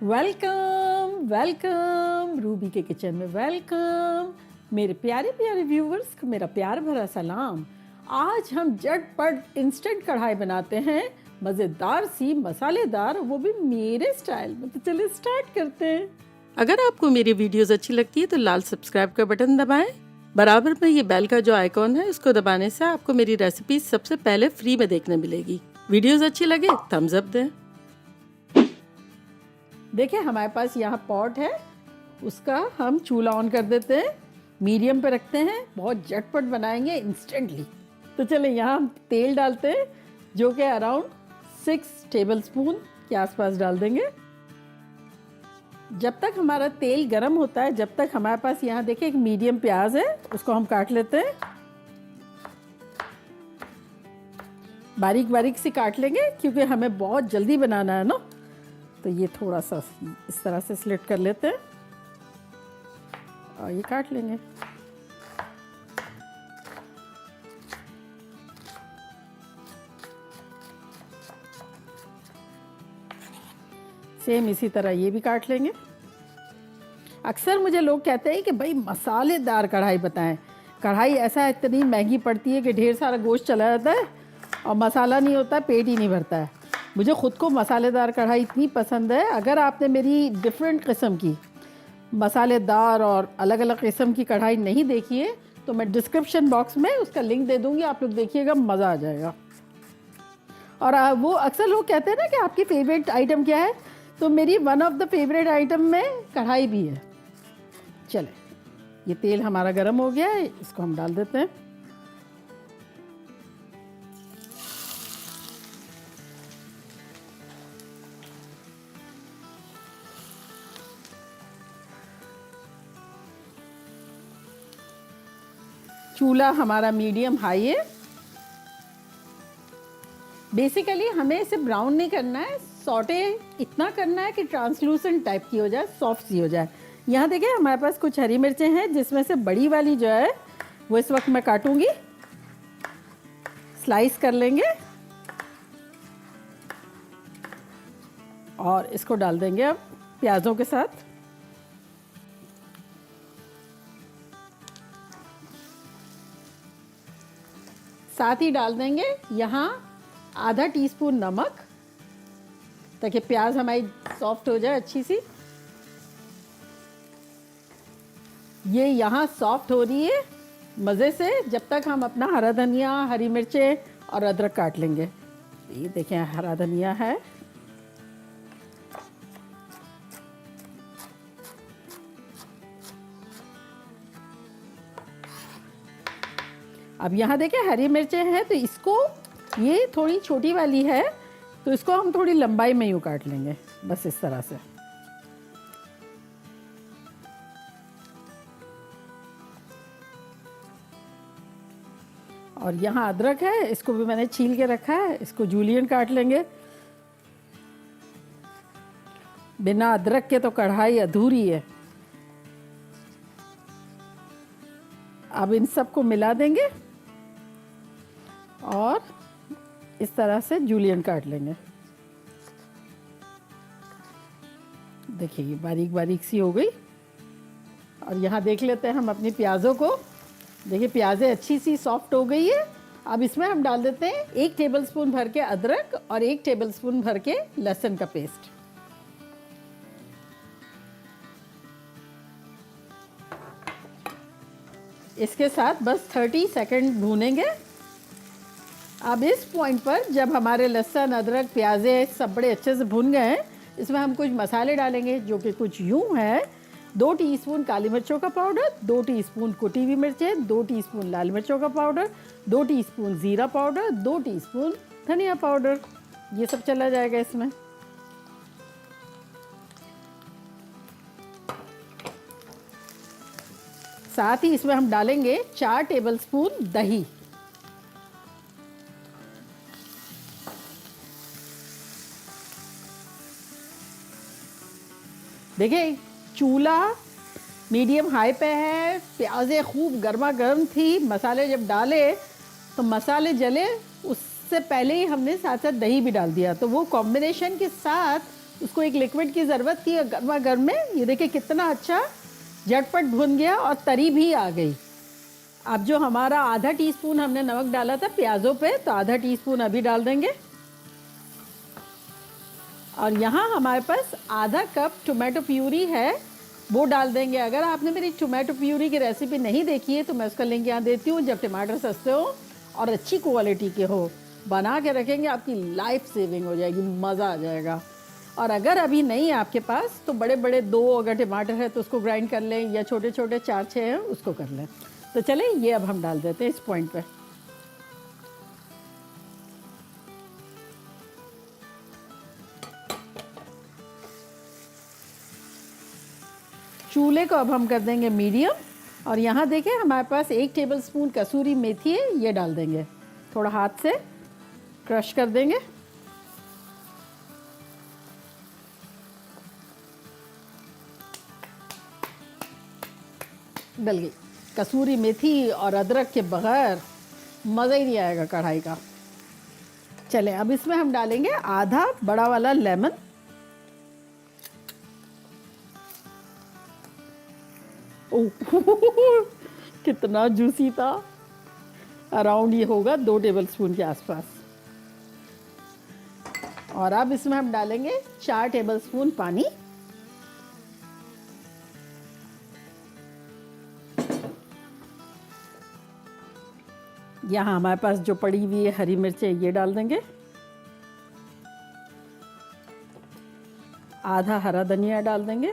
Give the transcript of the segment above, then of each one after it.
Welcome welcome Ruby के kitchen में welcome. मेरे प्यारे प्यारे व्यूवर्स को मेरा प्यार भरा सलाम। आज हम झटपट इंस्टेंट कढ़ाई बनाते हैं, मज़ेदार सी मसालेदार, वो भी मेरे स्टाइल में। तो चलिए स्टार्ट करते हैं। अगर आपको मेरी वीडियोस अच्छी लगती है तो लाल सब्सक्राइब का बटन दबाएं। बराबर में ये बेल का जो आइकॉन है उसको दबाने से आपको मेरी रेसिपी सबसे पहले फ्री में देखने मिलेगी। वीडियोस अच्छी लगे थम्स अप दें। देखिए हमारे पास यहाँ पॉट है, उसका हम चूल्हा ऑन कर देते हैं, मीडियम पे रखते हैं। बहुत झटपट बनाएंगे इंस्टेंटली। तो चले यहाँ हम तेल डालते हैं जो कि अराउंड 6 टेबलस्पून के आसपास डाल देंगे। जब तक हमारा तेल गर्म होता है, जब तक हमारे पास यहाँ देखिए एक मीडियम प्याज है, उसको हम काट लेते हैं। बारीक बारीक से काट लेंगे क्योंकि हमें बहुत जल्दी बनाना है ना। तो ये थोड़ा सा इस तरह से स्लिट कर लेते हैं और ये काट लेंगे। सेम इसी तरह ये भी काट लेंगे। अक्सर मुझे लोग कहते हैं कि भाई मसालेदार कढ़ाई बताएं। कढ़ाई ऐसा इतनी महंगी पड़ती है कि ढेर सारा गोश्त चला जाता है और मसाला नहीं होता, पेट ही नहीं भरता है। मुझे ख़ुद को मसालेदार कढ़ाई इतनी पसंद है। अगर आपने मेरी डिफरेंट किस्म की मसालेदार और अलग अलग किस्म की कढ़ाई नहीं देखी है तो मैं डिस्क्रिप्शन बॉक्स में उसका लिंक दे दूँगी, आप लोग देखिएगा, मज़ा आ जाएगा। और वो अक्सर लोग कहते हैं ना कि आपकी फ़ेवरेट आइटम क्या है, तो मेरी one of the favourite item में कढ़ाई भी है। चले, ये तेल हमारा गर्म हो गया है, इसको हम डाल देते हैं। चूल्हा हमारा मीडियम हाई है। बेसिकली हमें इसे ब्राउन नहीं करना है, सॉटे इतना करना है कि ट्रांसलूसेंट टाइप की हो जाए, सॉफ्ट सी हो जाए। यहाँ देखिए हमारे पास कुछ हरी मिर्चें हैं जिसमें से बड़ी वाली जो है वो इस वक्त मैं काटूंगी, स्लाइस कर लेंगे और इसको डाल देंगे अब प्याज़ों के साथ। साथ ही डाल देंगे यहाँ आधा टीस्पून नमक ताकि प्याज हमारी सॉफ्ट हो जाए अच्छी सी। ये यहाँ सॉफ्ट हो रही है मज़े से, जब तक हम अपना हरा धनिया, हरी मिर्चें और अदरक काट लेंगे। ये देखें हरा धनिया है, अब यहाँ देखें हरी मिर्चें हैं तो इसको, ये थोड़ी छोटी वाली है तो इसको हम थोड़ी लंबाई में यूँ काट लेंगे, बस इस तरह से। और यहाँ अदरक है, इसको भी मैंने छील के रखा है, इसको जूलियन काट लेंगे। बिना अदरक के तो कढ़ाई अधूरी है। अब इन सबको मिला देंगे और इस तरह से जूलियन काट लेंगे। देखिए ये बारीक बारीक सी हो गई। और यहाँ देख लेते हैं हम अपनी प्याज़ों को। देखिए प्याज़ें अच्छी सी सॉफ्ट हो गई है। अब इसमें हम डाल देते हैं 1 टेबलस्पून भर के अदरक और 1 टेबलस्पून भर के लहसुन का पेस्ट। इसके साथ बस 30 सेकंड भूनेंगे। अब इस पॉइंट पर जब हमारे लहसुन, अदरक, प्याज़े सब बड़े अच्छे से भुन गए हैं, इसमें हम कुछ मसाले डालेंगे जो कि कुछ यूँ है। 2 टीस्पून काली मिर्चों का पाउडर, 2 टीस्पून कुटी हुई मिर्चें, 2 टीस्पून लाल मिर्चों का पाउडर, 2 टीस्पून ज़ीरा पाउडर, 2 टीस्पून धनिया पाउडर, ये सब चला जाएगा इसमें। साथ ही इसमें हम डालेंगे 4 टेबलस्पून दही। देखिए चूल्हा मीडियम हाई पे है, प्याज़ें खूब गर्मा गर्म थी, मसाले जब डाले तो मसाले जले, उससे पहले ही हमने साथ साथ दही भी डाल दिया, तो वो कॉम्बिनेशन के साथ उसको एक लिक्विड की ज़रूरत थी गर्मा गर्म में। ये देखिए कितना अच्छा झटपट भुन गया और तरी भी आ गई। अब जो हमारा आधा टीस्पून हमने नमक डाला था प्याज़ों पे, तो आधा टीस्पून अभी डाल देंगे। और यहाँ हमारे पास आधा कप टोमेटो प्यूरी है, वो डाल देंगे। अगर आपने मेरी टोमेटो प्यूरी की रेसिपी नहीं देखी है तो मैं उसका लिंक यहाँ देती हूँ। जब टमाटर सस्ते हो और अच्छी क्वालिटी के हो, बना के रखेंगे, आपकी लाइफ सेविंग हो जाएगी, मज़ा आ जाएगा। और अगर अभी नहीं है आपके पास तो बड़े बड़े 2 अगर टमाटर है तो उसको ग्राइंड कर लें, या छोटे छोटे 4-6 हैं उसको कर लें। तो चलें ये अब हम डाल देते हैं इस पॉइंट पे। चूल्हे को अब हम कर देंगे मीडियम। और यहाँ देखें हमारे पास 1 टेबलस्पून कसूरी मेथी है, ये डाल देंगे। थोड़ा हाथ से क्रश कर देंगे। डल गई। कसूरी मेथी और अदरक के बगैर मज़ा ही नहीं आएगा कढ़ाई का। चलें अब इसमें हम डालेंगे आधा बड़ा वाला लेमन। ओह कितना जूसी था। अराउंड ये होगा 2 टेबलस्पून के आसपास। और अब इसमें हम डालेंगे 4 टेबलस्पून पानी। यहाँ हमारे पास जो पड़ी हुई है हरी मिर्चें, ये डाल देंगे। आधा हरा धनिया डाल देंगे,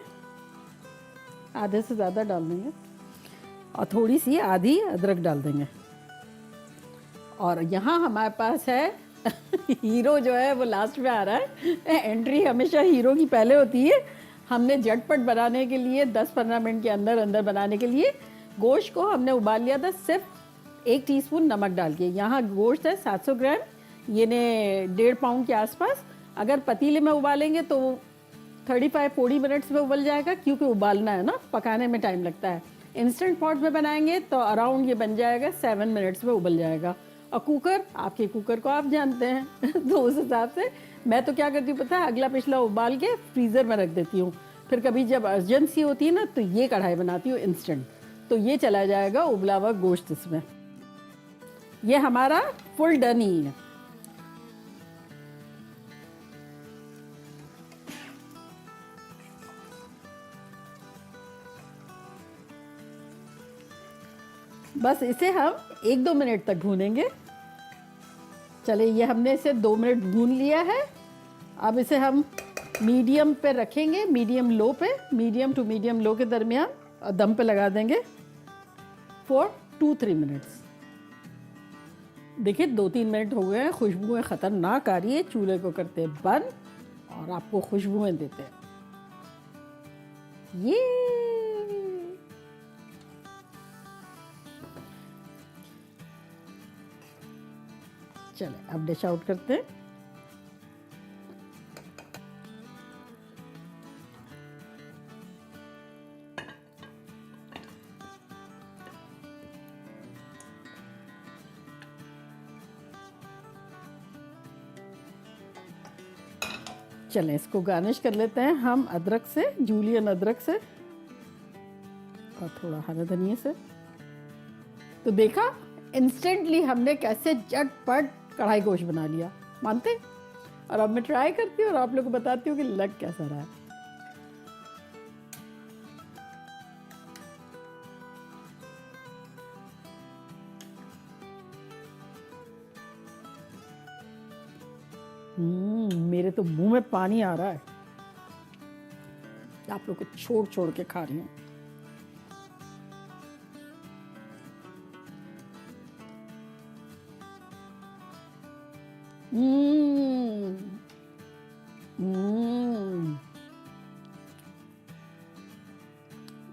आधे से ज़्यादा डाल देंगे। और थोड़ी सी आधी अदरक डाल देंगे। और यहाँ हमारे पास है हीरो जो है वो लास्ट में आ रहा है। एंट्री हमेशा हीरो की पहले होती है। हमने झटपट बनाने के लिए 10-15 मिनट के अंदर अंदर बनाने के लिए गोश्त को हमने उबाल लिया था सिर्फ 1 टीस्पून नमक डाल के। यहाँ गोश्त है 700 ग्राम, ये ने 1.5 पाउंड के आसपास। अगर पतीले में उबालेंगे तो 35-40 मिनट्स में उबल जाएगा, क्योंकि उबालना है ना, पकाने में टाइम लगता है। इंस्टेंट पॉट में बनाएंगे तो अराउंड ये बन जाएगा 7 मिनट्स में उबल जाएगा। और कुकर, आपके कुकर को आप जानते हैं तो उस हिसाब से मैं तो क्या करती हूँ पता है, अगला पिछला उबाल के फ्रीज़र में रख देती हूँ। फिर कभी जब अर्जेंसी होती है ना तो ये कढ़ाई बनाती हूँ इंस्टेंट, तो ये चला जाएगा उबला हुआ गोश्त इसमें। ये हमारा फुल डन ही है। बस इसे हम 1-2 मिनट तक भूनेंगे। चले ये हमने इसे 2 मिनट भून लिया है। अब इसे हम मीडियम पे रखेंगे, मीडियम लो पे, मीडियम टू मीडियम लो के दरमियान दम पे लगा देंगे फॉर 2-3 मिनट्स। देखिए 2-3 मिनट हो गए हैं, खुशबुएं ख़तरनाक आ रही है। चूल्हे को करते हैं बंद और आपको खुशबुएं देते हैं। ये चले अब डिश आउट करते हैं। चलें इसको गार्निश कर लेते हैं हम अदरक से, जूलियन अदरक से और थोड़ा हरा धनिया से। तो देखा इंस्टेंटली हमने कैसे झटपट कढ़ाई गोश्त बना लिया, मानते? और अब मैं ट्राई करती हूँ और आप लोग को बताती हूँ कि लग कैसा रहा है। मेरे तो मुंह में पानी आ रहा है। आप लोग को छोड़ छोड़ के खा रही हूँ।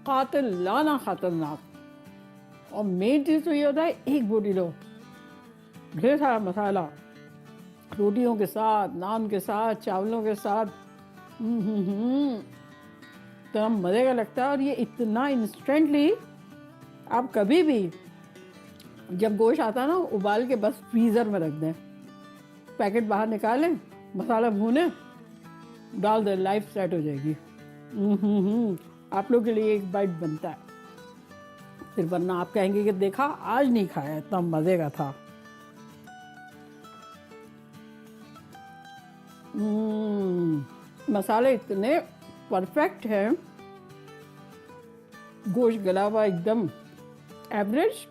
खातिरलाना खतरनाक। और मेन चीज़ तो ये होता है, एक बोटी लो, ढेर सारा मसाला, रोटियों के साथ, नान के साथ, चावलों के साथ, तो मज़े का लगता है। और ये इतना इंस्टेंटली, आप कभी भी जब गोश्त आता है ना, उबाल के बस फ्रीज़र में रख दें, पैकेट बाहर निकालें, मसाला भूने, डाल दे, लाइफ सेट हो जाएगी। आप लोग के लिए एक बाइट बनता है, फिर वरना आप कहेंगे कि देखा आज नहीं खाया, इतना मज़े का था। मसाले इतने परफेक्ट हैं, गोश्त गला हुआ एकदम एवरेज।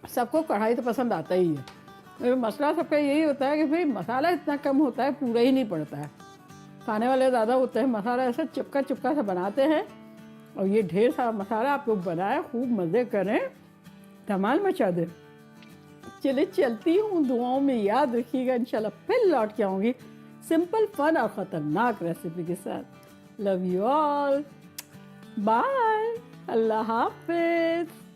सबको कढ़ाई तो पसंद आता ही है, मसला सबका यही होता है कि भाई मसाला इतना कम होता है, पूरा ही नहीं पड़ता है। खाने वाले ज़्यादा होते हैं, मसाला ऐसा चिपका चिपका सा बनाते हैं, और ये ढेर सारा मसाला आप लोग बनाएं, खूब मज़े करें, धमाल मचा दें। चले चलती हूँ, दुआओं में याद रखिएगा, इंशाल्लाह फिर लौट के आऊँगी सिंपल फन और ख़तरनाक रेसिपी के साथ। लव यू ऑल, बाय, अल्लाह हाफिज़।